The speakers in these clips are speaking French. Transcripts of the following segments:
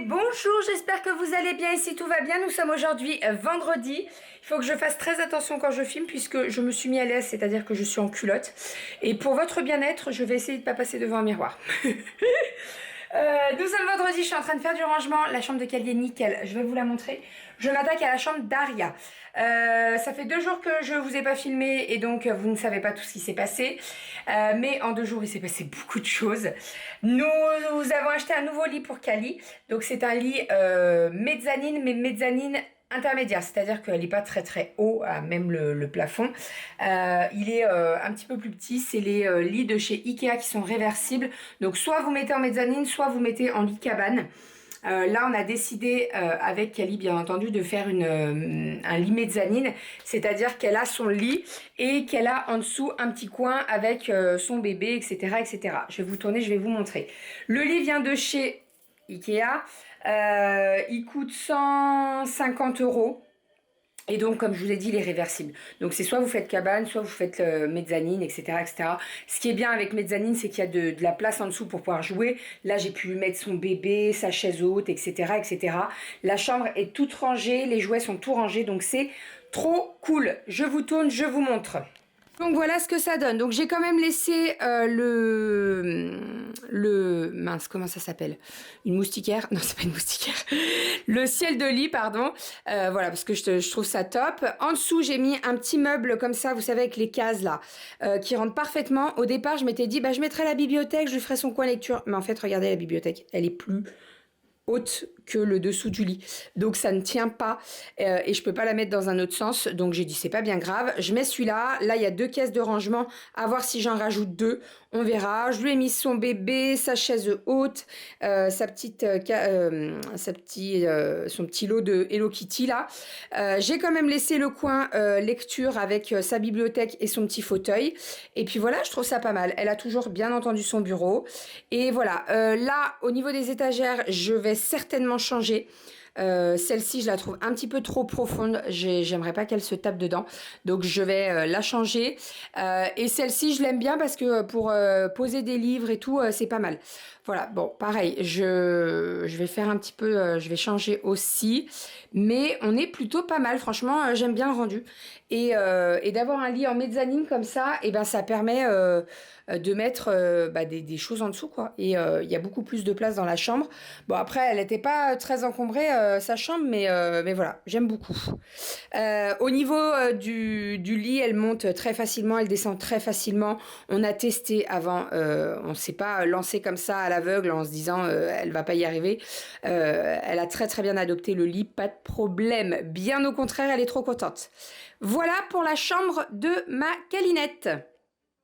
Bonjour, j'espère que vous allez bien. Ici tout va bien, nous sommes aujourd'hui vendredi. Il faut que je fasse très attention quand je filme puisque je me suis mis à l'aise, c'est-à-dire que je suis en culotte. Et pour votre bien-être, je vais essayer de ne pas passer devant un miroir. Nous sommes vendredi, je suis en train de faire du rangement. La chambre de Cali est nickel, je vais vous la montrer. Je m'attaque à la chambre d'Aria. Ça fait 2 jours que je vous ai pas filmé et donc vous ne savez pas tout ce qui s'est passé. Mais en 2 jours, il s'est passé beaucoup de choses. Nous avons acheté un nouveau lit pour Cali. Donc c'est un lit mezzanine, mais mezzanine intermédiaire, c'est-à-dire qu'elle n'est pas très très haut, à même le plafond. Il est un petit peu plus petit, c'est les lits de chez Ikea qui sont réversibles. Donc soit vous mettez en mezzanine, soit vous mettez en lit cabane. Là, on a décidé avec Cali, bien entendu, de faire un lit mezzanine, c'est-à-dire qu'elle a son lit et qu'elle a en dessous un petit coin avec son bébé, etc., etc. Je vais vous tourner, je vais vous montrer. Le lit vient de chez Ikea. Il coûte 150 €. Et donc, comme je vous ai dit, il est réversible. Donc, c'est soit vous faites cabane, soit vous faites mezzanine, etc., etc. Ce qui est bien avec mezzanine, c'est qu'il y a de la place en dessous pour pouvoir jouer. Là, j'ai pu mettre son bébé, sa chaise haute, etc., etc. La chambre est toute rangée, les jouets sont tout rangés, donc c'est trop cool. Je vous tourne, je vous montre. Donc voilà ce que ça donne. Donc j'ai quand même laissé mince, comment ça s'appelle? Une moustiquaire? Non, c'est pas une moustiquaire. Le ciel de lit, pardon. Voilà, parce que je trouve ça top. En dessous, j'ai mis un petit meuble comme ça, vous savez, avec les cases là, qui rentrent parfaitement. Au départ, je m'étais dit, bah je mettrais la bibliothèque, je lui ferai son coin lecture. Mais en fait, regardez la bibliothèque, elle est plus haute que le dessous du lit, donc ça ne tient pas et je peux pas la mettre dans un autre sens, donc j'ai dit c'est pas bien grave, je mets celui-là. Là il y a 2 caisses de rangement, à voir si j'en rajoute 2, on verra. Je lui ai mis son bébé, sa chaise haute, son petit lot de Hello Kitty là. J'ai quand même laissé le coin lecture avec sa bibliothèque et son petit fauteuil, et puis voilà, je trouve ça pas mal. Elle a toujours bien entendu son bureau, et voilà. Là au niveau des étagères, je vais certainement changer. Celle-ci, je la trouve un petit peu trop profonde. J'aimerais pas qu'elle se tape dedans. Donc, je vais la changer. Et celle-ci, je l'aime bien parce que pour poser des livres et tout, c'est pas mal. Voilà, bon, pareil, je vais faire un petit peu, je vais changer aussi. Mais on est plutôt pas mal. Franchement, j'aime bien le rendu. Et d'avoir un lit en mezzanine comme ça, et ben, ça permet de mettre des choses en dessous, quoi. Et il y a beaucoup plus de place dans la chambre. Bon, après, elle n'était pas très encombrée, sa chambre, mais voilà, j'aime beaucoup. Au niveau du lit, elle monte très facilement, elle descend très facilement. On a testé avant, on ne s'est pas lancé comme ça à l'aveugle en se disant elle va pas y arriver. Elle a très très bien adopté le lit, pas de problème. Bien au contraire, elle est trop contente. Voilà pour la chambre de ma Calinette.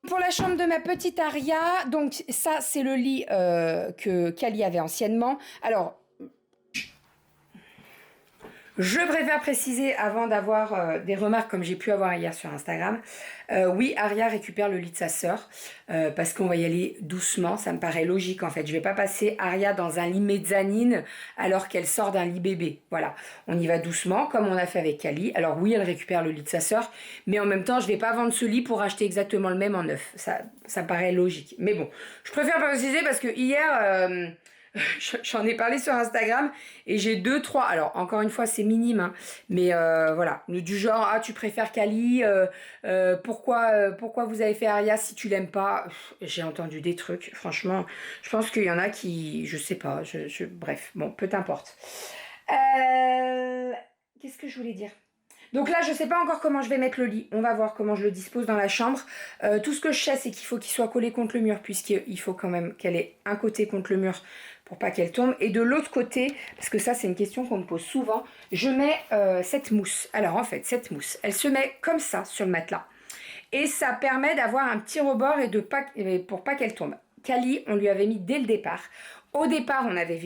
Pour la chambre de ma petite Aria, donc ça c'est le lit que Cali avait anciennement. Alors, je préfère préciser avant d'avoir des remarques comme j'ai pu avoir hier sur Instagram. Oui, Aria récupère le lit de sa sœur parce qu'on va y aller doucement. Ça me paraît logique en fait. Je vais pas passer Aria dans un lit mezzanine alors qu'elle sort d'un lit bébé. Voilà, on y va doucement comme on a fait avec Cali. Alors oui, elle récupère le lit de sa sœur, mais en même temps, je vais pas vendre ce lit pour acheter exactement le même en neuf. Ça paraît logique. Mais bon, je préfère préciser parce que hier... j'en ai parlé sur Instagram et j'ai 2-3, alors encore une fois c'est minime, hein, mais voilà, du genre ah tu préfères Cali, pourquoi vous avez fait Aria si tu l'aimes pas. J'ai entendu des trucs, franchement je pense qu'il y en a qui, je sais pas, bref, bon peu importe. Qu'est-ce que je voulais dire? Donc là, je sais pas encore comment je vais mettre le lit. On va voir comment je le dispose dans la chambre. Tout ce que je sais, c'est qu'il faut qu'il soit collé contre le mur, puisqu'il faut quand même qu'elle ait un côté contre le mur pour pas qu'elle tombe. Et de l'autre côté, parce que ça, c'est une question qu'on me pose souvent, je mets cette mousse. Alors en fait, cette mousse, elle se met comme ça sur le matelas. Et ça permet d'avoir un petit rebord pour pas qu'elle tombe. Cali, on lui avait mis dès le départ. Au départ, on avait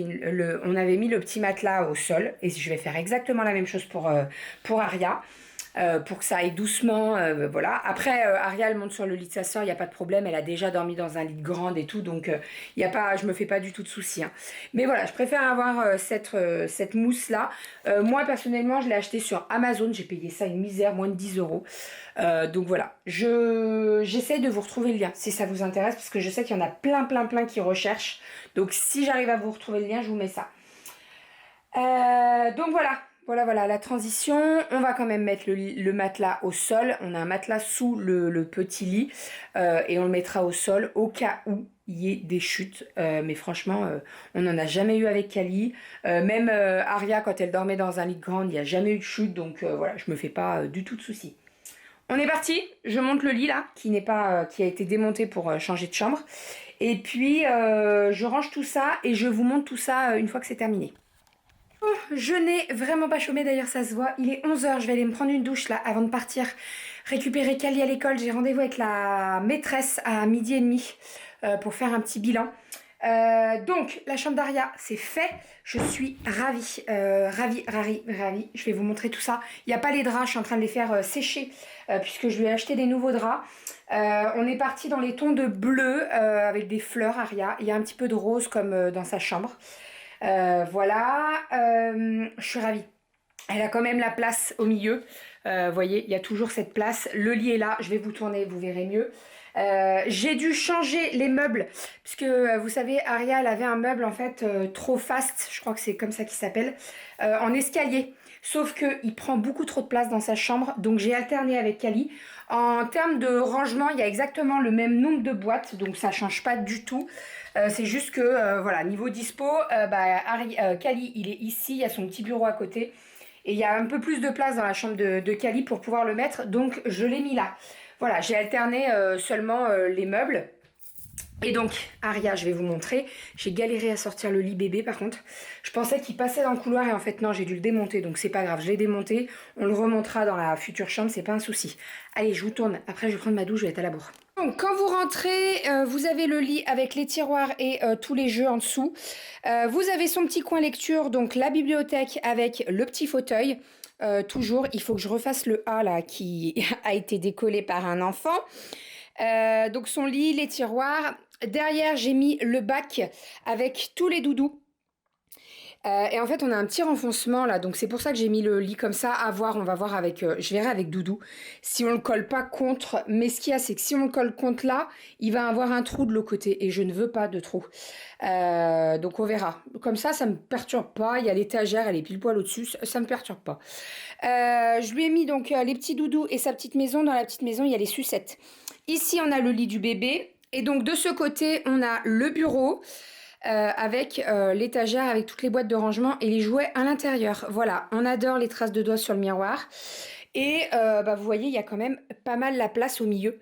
mis le petit matelas au sol, et je vais faire exactement la même chose pour Aria, pour que ça aille doucement, voilà. Après, Aria, elle monte sur le lit de sa soeur, il n'y a pas de problème, elle a déjà dormi dans un lit de grande et tout, donc je me fais pas du tout de soucis, hein. Mais voilà, je préfère avoir cette mousse-là. Moi, personnellement, je l'ai achetée sur Amazon, j'ai payé ça une misère, moins de 10 €. Donc voilà, j'essaie de vous retrouver le lien si ça vous intéresse, parce que je sais qu'il y en a plein qui recherchent. Donc si j'arrive à vous retrouver le lien, je vous mets ça. Donc voilà la transition. On va quand même mettre le matelas au sol. On a un matelas sous le petit lit et on le mettra au sol au cas où il y ait des chutes. Mais franchement, on n'en a jamais eu avec Kali. Même Aria, quand elle dormait dans un lit de grande, il n'y a jamais eu de chute. Donc voilà, je me fais pas du tout de soucis. On est parti. Je monte le lit là, qui a été démonté pour changer de chambre. Et puis je range tout ça et je vous montre tout ça une fois que c'est terminé. Je n'ai vraiment pas chômé, d'ailleurs ça se voit. Il est 11h, je vais aller me prendre une douche là avant de partir récupérer Kali à l'école. J'ai rendez-vous avec la maîtresse à 12h30 pour faire un petit bilan. Donc la chambre d'Aria c'est fait, je suis ravie, ravie. Je vais vous montrer tout ça. Il n'y a pas les draps, je suis en train de les faire sécher puisque je lui ai acheté des nouveaux draps. On est parti dans les tons de bleu avec des fleurs Aria. Il y a un petit peu de rose comme dans sa chambre. Voilà, je suis ravie. Elle a quand même la place au milieu. Vous voyez, il y a toujours cette place. Le lit est là, je vais vous tourner, vous verrez mieux. J'ai dû changer les meubles puisque vous savez Aria elle avait un meuble en fait trop fast, je crois que c'est comme ça qu'il s'appelle, en escalier, sauf que il prend beaucoup trop de place dans sa chambre, donc j'ai alterné avec Kali. En termes de rangement il y a exactement le même nombre de boîtes, donc ça change pas du tout. C'est juste que voilà, niveau dispo, Kali il est ici, il y a son petit bureau à côté et il y a un peu plus de place dans la chambre de Kali pour pouvoir le mettre, donc je l'ai mis là. Voilà, j'ai alterné seulement les meubles. Et donc, Aria, je vais vous montrer. J'ai galéré à sortir le lit bébé par contre. Je pensais qu'il passait dans le couloir et en fait non, j'ai dû le démonter. Donc c'est pas grave, je l'ai démonté. On le remontera dans la future chambre, c'est pas un souci. Allez, je vous tourne. Après, je vais prendre ma douche, je vais être à la bourre. Donc quand vous rentrez, vous avez le lit avec les tiroirs et tous les jeux en dessous. Vous avez son petit coin lecture, donc la bibliothèque avec le petit fauteuil. Toujours, il faut que je refasse le A là qui a été décollé par un enfant. Donc son lit, les tiroirs. Derrière, j'ai mis le bac avec tous les doudous. Et en fait, on a un petit renfoncement là, donc c'est pour ça que j'ai mis le lit comme ça. À voir, on va voir avec, je verrai avec Doudou si on le colle pas contre. Mais ce qu'il y a, c'est que si on le colle contre là, il va avoir un trou de l'autre côté et je ne veux pas de trou. Donc on verra. Comme ça me perturbe pas. Il y a l'étagère, elle est pile poil au-dessus, ça me perturbe pas. Je lui ai mis donc les petits doudous et sa petite maison. Dans la petite maison, il y a les sucettes. Ici, on a le lit du bébé et donc de ce côté, on a le bureau. Avec l'étagère, avec toutes les boîtes de rangement et les jouets à l'intérieur. Voilà, on adore les traces de doigts sur le miroir. Et vous voyez, il y a quand même pas mal la place au milieu.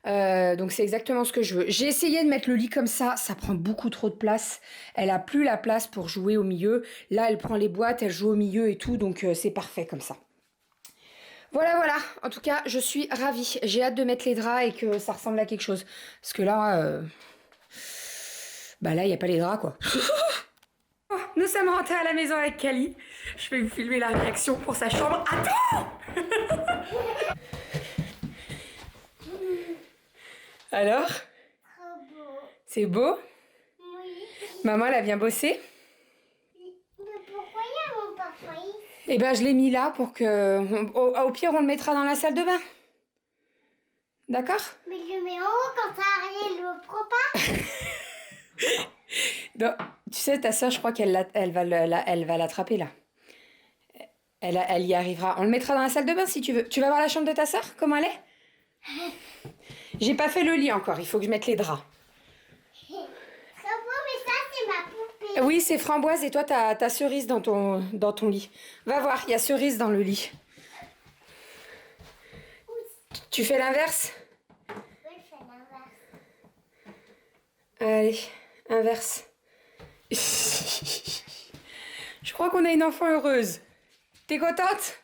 Donc c'est exactement ce que je veux. J'ai essayé de mettre le lit comme ça prend beaucoup trop de place. Elle a plus la place pour jouer au milieu. Là, elle prend les boîtes, elle joue au milieu et tout, donc c'est parfait comme ça. Voilà. En tout cas, je suis ravie. J'ai hâte de mettre les draps et que ça ressemble à quelque chose. Parce que là... là, il n'y a pas les draps, quoi. Oh, nous sommes rentrés à la maison avec Kali. Je vais vous filmer la réaction pour sa chambre. Attends. Alors? C'est beau? Oui. Maman, elle a bien bossé? Mais pourquoi il y a mon papa? Eh ben, je l'ai mis là pour que... Au pire, on le mettra dans la salle de bain. D'accord? Mais je le mets en haut quand ça arrive, le prend pas. Donc, tu sais, ta soeur, je crois qu'elle va l'attraper là. Elle y arrivera. On le mettra dans la salle de bain si tu veux. Tu vas voir la chambre de ta soeur, comment elle est? J'ai pas fait le lit encore, il faut que je mette les draps. Mais ça, c'est ma poupée. Oui, c'est Framboise et toi, t'as Cerise dans ton lit. Va voir, il y a Cerise dans le lit. Tu fais l'inverse? Oui, je fais l'inverse. Allez, inverse. Je crois qu'on a une enfant heureuse. T'es contente?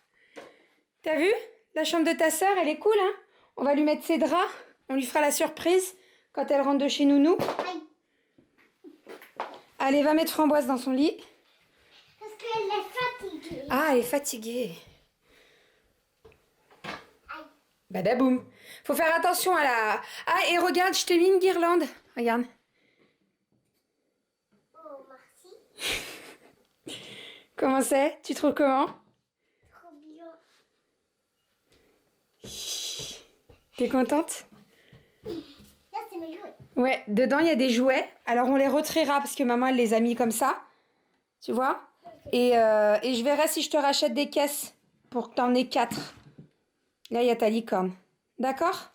T'as vu? La chambre de ta sœur, elle est cool, hein? On va lui mettre ses draps. On lui fera la surprise quand elle rentre de chez Nounou. Allez, va mettre Framboise dans son lit. Parce qu'elle est fatiguée. Ah, elle est fatiguée. Badaboum. Faut faire attention à la... Ah, et regarde, je t'ai mis une guirlande. Regarde. Oh, merci. Comment c'est? Tu trouves comment? Trop bien. T'es contente? Là, c'est mes jouets. Ouais, dedans, il y a des jouets. Alors, on les retirera parce que maman, elle les a mis comme ça. Tu vois? Et je verrai si je te rachète des caisses pour que t'en aies 4. Là, il y a ta licorne. D'accord?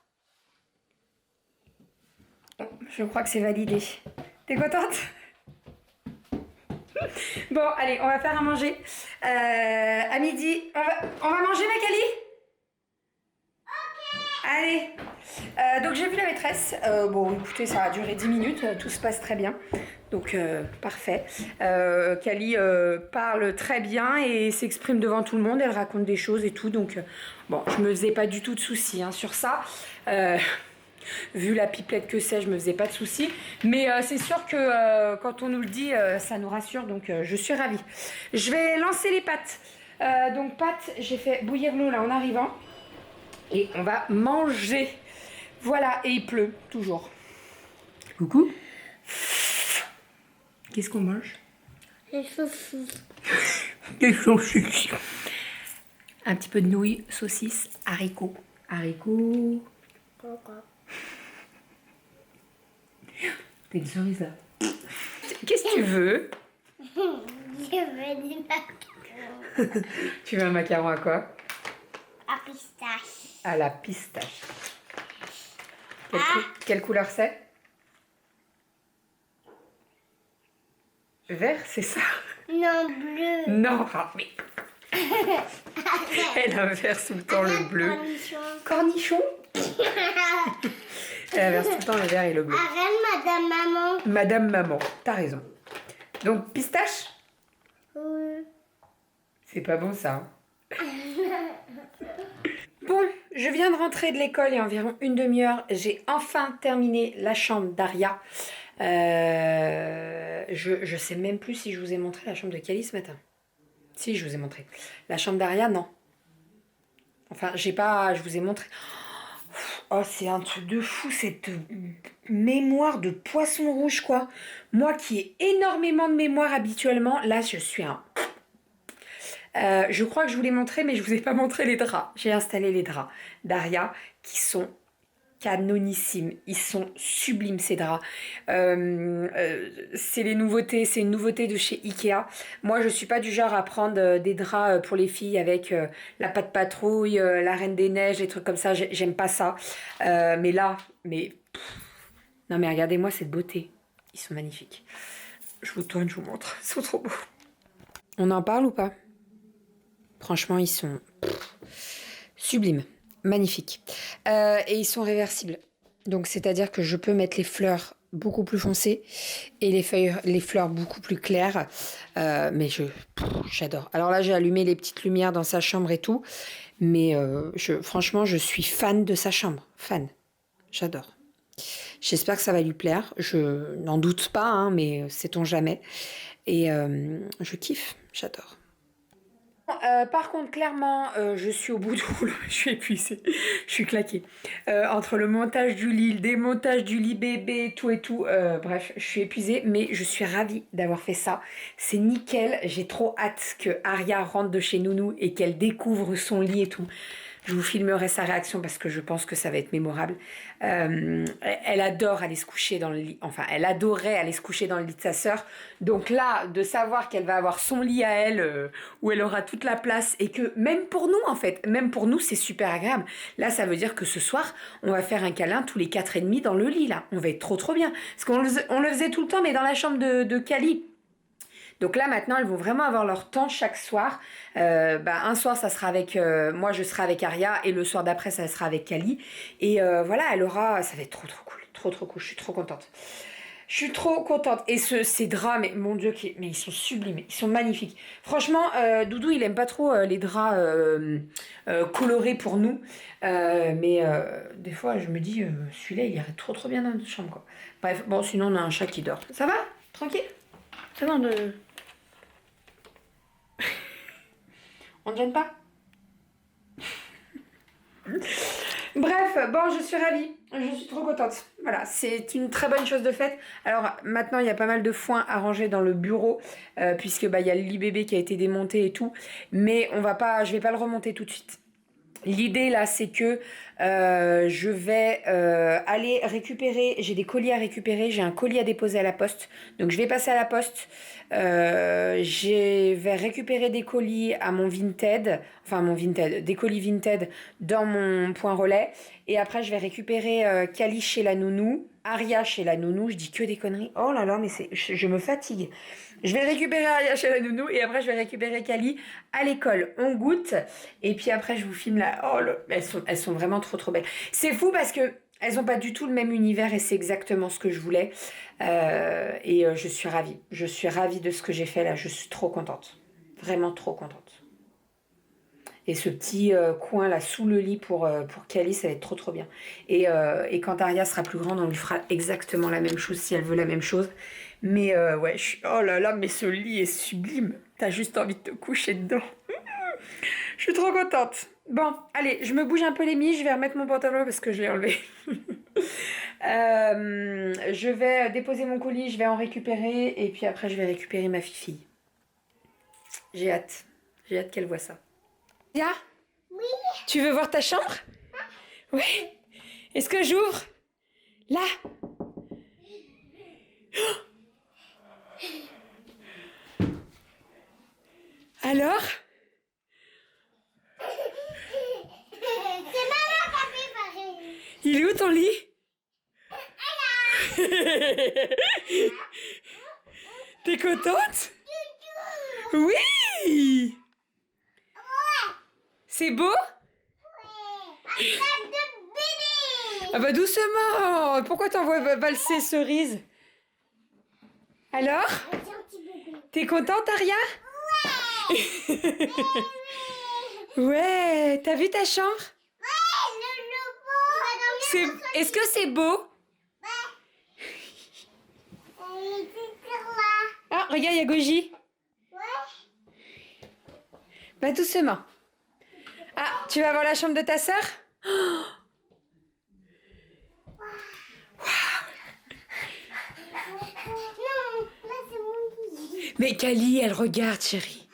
Bon, je crois que c'est validé. T'es contente? Bon, allez, on va faire à manger. À midi, on va manger, ma Cali? Allez, donc j'ai vu la maîtresse. Bon, écoutez, ça a duré 10 minutes, tout se passe très bien. Donc, parfait. Cali parle très bien et s'exprime devant tout le monde. Elle raconte des choses et tout. Donc, bon, je me faisais pas du tout de soucis hein, sur ça. Vu la pipelette que c'est, je me faisais pas de soucis. Mais c'est sûr que quand on nous le dit, ça nous rassure. Donc, je suis ravie. Je vais lancer les pâtes. Donc, pâtes, j'ai fait bouillir l'eau là en arrivant. Et on va manger. Voilà, et il pleut, toujours. Coucou. Qu'est-ce qu'on mange? Les saucisses. Des saucisses. Un petit peu de nouilles, saucisses, haricots. Haricots. Pourquoi? T'as une cerise là. Qu'est-ce que tu veux? Je veux des macarons. Tu veux un macaron à quoi? À pistache. À la pistache. Quelle couleur c'est? Vert, c'est ça? Non, bleu. Non, ah, mais... Elle inverse tout le temps le bleu. Cornichon. Cornichon? Elle inverse tout le temps le vert et le bleu. Arrête, Madame Maman. Madame Maman, t'as raison. Donc, pistache? Oui. C'est pas bon ça. Hein. Bon, je viens de rentrer de l'école il y a environ une demi-heure. J'ai enfin terminé la chambre d'Aria. Je sais même plus si je vous ai montré la chambre de Cali ce matin. Si, je vous ai montré. La chambre d'Aria, non. Enfin, j'ai pas... Je vous ai montré... Oh, c'est un truc de fou, cette mémoire de poisson rouge, quoi. Moi qui ai énormément de mémoire habituellement, là, je suis un... je crois que je vous l'ai montré, mais je vous ai pas montré les draps. J'ai installé les draps d'Aria qui sont canonissimes. Ils sont sublimes, ces draps. C'est les nouveautés, c'est une nouveauté de chez Ikea. Moi, je suis pas du genre à prendre des draps pour les filles avec la patte patrouille, la Reine des Neiges, des trucs comme ça. J'aime pas ça. Mais là, non mais regardez-moi cette beauté. Ils sont magnifiques. Je vous tourne, je vous montre. Ils sont trop beaux. On en parle ou pas? Franchement, ils sont sublimes, magnifiques. Et ils sont réversibles. Donc, c'est-à-dire que je peux mettre les fleurs beaucoup plus foncées et les fleurs beaucoup plus claires. Mais j'adore. Alors là, j'ai allumé les petites lumières dans sa chambre et tout. Mais franchement, je suis fan de sa chambre. Fan. J'adore. J'espère que ça va lui plaire. Je n'en doute pas, hein, mais sait-on jamais. Et je kiffe. J'adore. Par contre, clairement, je suis au bout du rouleau, je suis épuisée, je suis claquée. Entre le montage du lit, le démontage du lit bébé, tout et tout, bref, je suis épuisée, mais je suis ravie d'avoir fait ça. C'est nickel, j'ai trop hâte que Aria rentre de chez Nounou et qu'elle découvre son lit et tout. Je vous filmerai sa réaction parce que je pense que ça va être mémorable. Elle adore aller se coucher dans le lit. Enfin, elle adorait aller se coucher dans le lit de sa sœur. Donc là, de savoir qu'elle va avoir son lit à elle, où elle aura toute la place et que même pour nous, en fait, même pour nous, c'est super agréable. Là, ça veut dire que ce soir, on va faire un câlin tous les 4h30 dans le lit, là. On va être trop, trop bien. Parce qu'on le faisait tout le temps, mais dans la chambre de Cali. Donc là, maintenant, elles vont vraiment avoir leur temps chaque soir. Un soir, ça sera avec... moi, je serai avec Aria. Et le soir d'après, ça sera avec Kali. Et voilà, elle aura... Ça va être trop, trop cool. Trop, trop cool. Je suis trop contente. Je suis trop contente. Et ces draps, mais mon Dieu, mais ils sont sublimes. Ils sont magnifiques. Franchement, Doudou, il aime pas trop les draps colorés pour nous. Mais des fois, je me dis, celui-là, il irait trop, trop bien dans notre chambre, quoi. Bref, bon, sinon, on a un chat qui dort. Ça va? Tranquille? Ça va, On ne gêne pas? Bref, bon, je suis ravie. Je suis trop contente. Voilà, c'est une très bonne chose de faite. Alors, maintenant, il y a pas mal de foin à ranger dans le bureau, puisque il y a le lit bébé qui a été démonté et tout. Mais je vais pas le remonter tout de suite. L'idée là, c'est que je vais aller récupérer, j'ai des colis à récupérer, j'ai un colis à déposer à la poste. Donc je vais passer à la poste, Je vais récupérer des colis à mon Vinted, enfin mon Vinted, des colis Vinted dans mon point relais. Et après, je vais récupérer Kali chez la nounou, Aria chez la nounou. Je dis que des conneries. Oh là là, mais je me fatigue. Je vais récupérer Aria chez la nounou et après, je vais récupérer Kali à l'école. On goûte. Et puis après, je vous filme là. Oh, elles sont vraiment trop trop belles. C'est fou parce que elles n'ont pas du tout le même univers et c'est exactement ce que je voulais. Je suis ravie. Je suis ravie de ce que j'ai fait là. Je suis trop contente. Vraiment trop contente. Et ce petit coin là sous le lit pour Kali, ça va être trop trop bien. Et quand Aria sera plus grande, on lui fera exactement la même chose si elle veut la même chose. Mais ouais, oh là là, mais ce lit est sublime. T'as juste envie de te coucher dedans. Je suis trop contente. Bon, allez, je me bouge un peu les miches, je vais remettre mon pantalon parce que je l'ai enlevé. Je vais déposer mon colis, je vais en récupérer et puis après je vais récupérer ma fille. J'ai hâte qu'elle voit ça. Tia, Oui. tu veux voir ta chambre? Oui. Est-ce que j'ouvre? Là. Alors? C'est maman qui a préparé. Il est où ton lit? T'es contente? Oui! C'est beau? Ah bah doucement! Pourquoi t'envoies valser Cerise? Alors? T'es contente, Aria? Ouais! T'as vu ta chambre? Est-ce que c'est beau? Ah, regarde, il y a Goji. Bah doucement. Ah, tu vas voir la chambre de ta sœur? Mais Kali, elle regarde, chérie.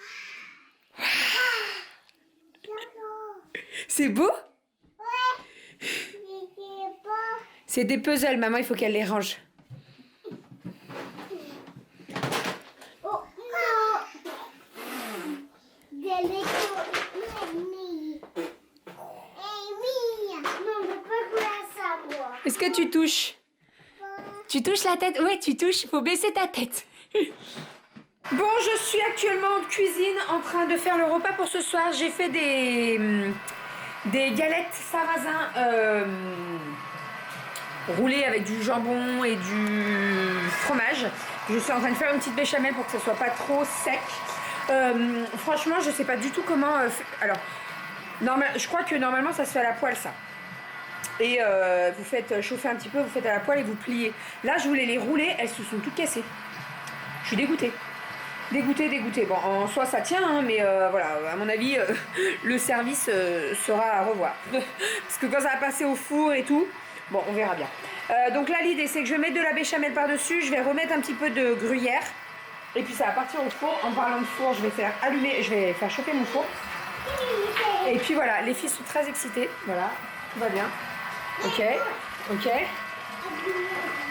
C'est beau? C'est des puzzles, maman, il faut qu'elle les range. Est-ce que tu touches? Tu touches la tête? Ouais, tu touches, il faut baisser ta tête. Bon, je suis actuellement en cuisine en train de faire le repas pour ce soir. J'ai fait des galettes sarrasin roulées avec du jambon et du fromage. Je suis en train de faire une petite béchamel pour que ça soit pas trop sec. Franchement, je sais pas du tout comment... alors, je crois que normalement ça se fait à la poêle ça. Et vous faites chauffer un petit peu, vous faites à la poêle et vous pliez. Là, je voulais les rouler, elles se sont toutes cassées. Je suis dégoûtée. Dégoûtée. Bon, en soi, ça tient, hein, mais voilà, à mon avis, le service sera à revoir. Parce que quand ça va passer au four et tout, bon, on verra bien. Donc là, l'idée, c'est que je vais mettre de la béchamel par-dessus, je vais remettre un petit peu de gruyère, et puis ça va partir au four. En parlant de four, je vais faire chauffer mon four. Et puis voilà, les filles sont très excitées. Voilà, tout va bien. Ok.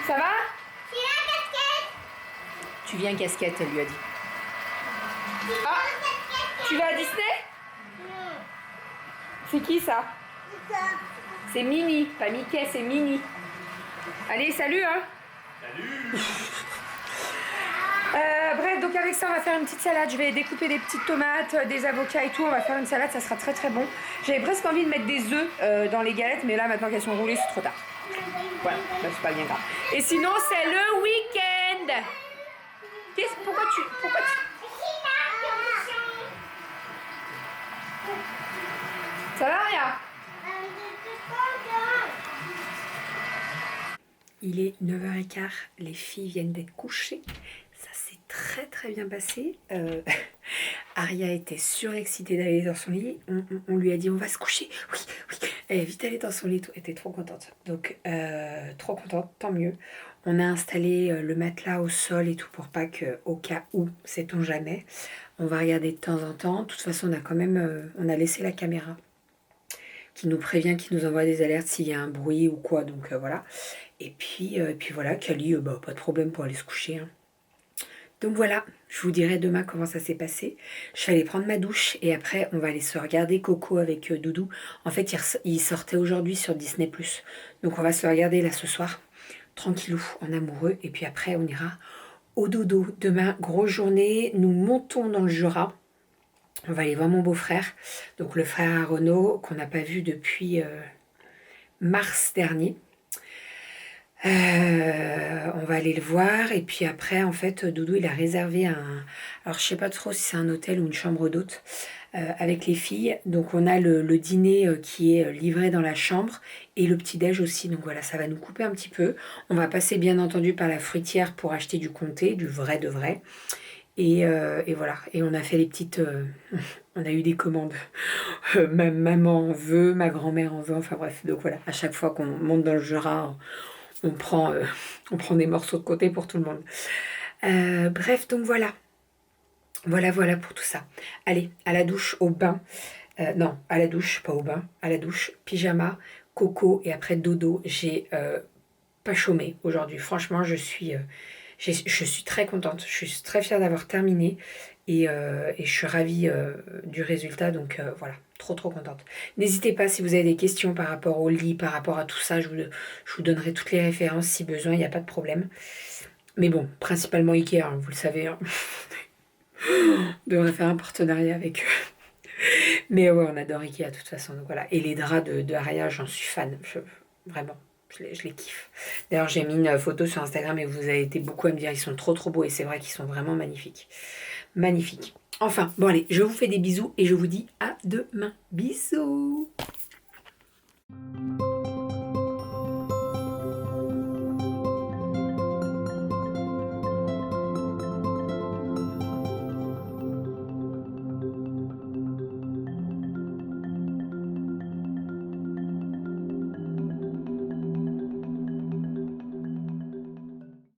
Ça va? Tu viens en casquette, elle lui a dit. Ah, tu vas à Disney? C'est qui ça? C'est Minnie, pas Mickey, c'est Minnie. Allez, salut hein. Salut. Bref, donc avec ça, on va faire une petite salade. Je vais découper des petites tomates, des avocats et tout. On va faire une salade, ça sera très très bon. J'avais presque envie de mettre des œufs dans les galettes, mais là, maintenant qu'elles sont roulées, c'est trop tard. Voilà, bah, c'est pas bien grave. Et sinon, c'est le week-end. Pourquoi tu... Ça va, Ria? Il est 9h15, les filles viennent d'être couchées. Ça s'est très très bien passé. Aria était surexcitée d'aller dans son lit. On lui a dit on va se coucher. Oui. Elle est vite allée dans son lit. Elle était trop contente. Donc trop contente, tant mieux. On a installé le matelas au sol et tout pour pas que, au cas où, sait-on jamais, on va regarder de temps en temps. De toute façon, on a quand même, on a laissé la caméra qui nous prévient, qui nous envoie des alertes s'il y a un bruit ou quoi. Donc voilà. Et puis voilà, Kali, pas de problème pour aller se coucher. Hein. Donc voilà, je vous dirai demain comment ça s'est passé. Je vais aller prendre ma douche et après on va aller se regarder Coco avec Doudou. En fait, il sortait aujourd'hui sur Disney+. Donc on va se regarder là ce soir, tranquillou, en amoureux. Et puis après on ira au dodo. Demain, grosse journée, nous montons dans le Jura. On va aller voir mon beau-frère, donc le frère à Renaud, qu'on n'a pas vu depuis mars dernier. On va aller le voir et puis après en fait Doudou il a réservé alors je sais pas trop si c'est un hôtel ou une chambre d'hôte avec les filles, donc on a le dîner qui est livré dans la chambre et le petit déj aussi, donc voilà, ça va nous couper un petit peu. On va passer bien entendu par la fruitière pour acheter du comté, du vrai de vrai, et voilà, et on a fait les petites on a eu des commandes. Ma maman en veut, ma grand-mère en veut, enfin bref, donc voilà, à chaque fois qu'on monte dans le Jura, on prend des morceaux de côté pour tout le monde. Bref, donc voilà. Voilà pour tout ça. Allez, à la douche, au bain. Non, à la douche, pas au bain. À la douche, pyjama, Coco et après dodo. J'ai pas chômé aujourd'hui. Franchement, je suis très contente. Je suis très fière d'avoir terminé. Et je suis ravie du résultat. Donc voilà, trop contente. N'hésitez pas si vous avez des questions par rapport au lit, par rapport à tout ça. Je vous donnerai toutes les références si besoin, il n'y a pas de problème. Mais bon, principalement Ikea, hein, vous le savez. Hein. On devrait faire un partenariat avec eux. Mais ouais, on adore Ikea de toute façon. Donc voilà. Et les draps de Aria, j'en suis fan. Vraiment, je les kiffe. D'ailleurs, j'ai mis une photo sur Instagram et vous avez été beaucoup à me dire ils sont trop beaux. Et c'est vrai qu'ils sont vraiment magnifiques. Magnifiques. Enfin, bon allez, je vous fais des bisous et je vous dis à demain. Bisous.